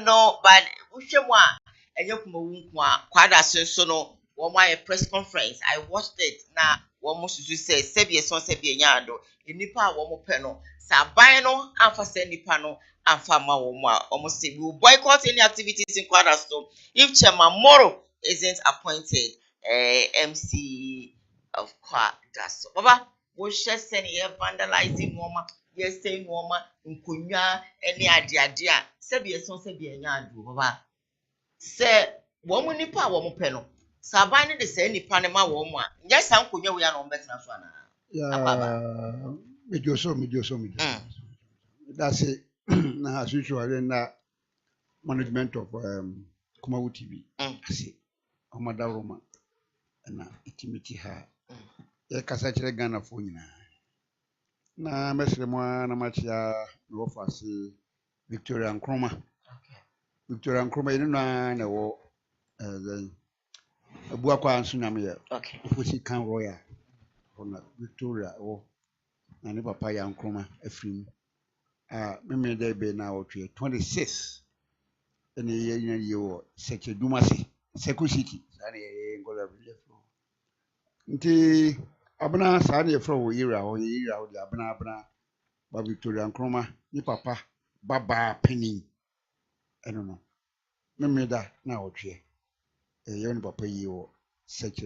no, but Ushemwa, and Yokumwa, Quada Sensono, or my press conference. I watched it now. Almost to say, Sebia son Sebia Yado, in Nipa Womo Peno, Sabino, and for Sandy Pano, and Fama Woma, almost say, will boycott any activities in Quadastone if Chairman Moro isn't appointed MC of Quadastone. Baba, we shall send here vandalizing Moma, yes, saying Moma, Nkunya, any idea, Sebia son Sebia Yado, Baba. Say, woman Nipa Womo Peno. Sabani de say ni panema wo a nya san konwa we na ombetena so ana Yeah, mejoso. That's it. Now, as usual, in that management of Kumawu TV. I see. Omada Roma. And itimiti ha. Ya kasa chere Ghana fo nyina. Na mesre mo na machia no ofasi Victoria Nkrumah. okay Victoria Nkrumah inu na wo abua kwa nso nyame ya. okay Ofosi kan royal. Ona Victoria wo na ne papa ya Nkrumah afrim. Meme dey be na otwe 26 ene ye wo Seche Dumasi Seku City sane ye ngola bile fo nti abna sane ye fro wo yira wo di abna ba Victoria Nkrumah ni papa baba penin eno no meme da na otwe ye ni papa yi wo Seche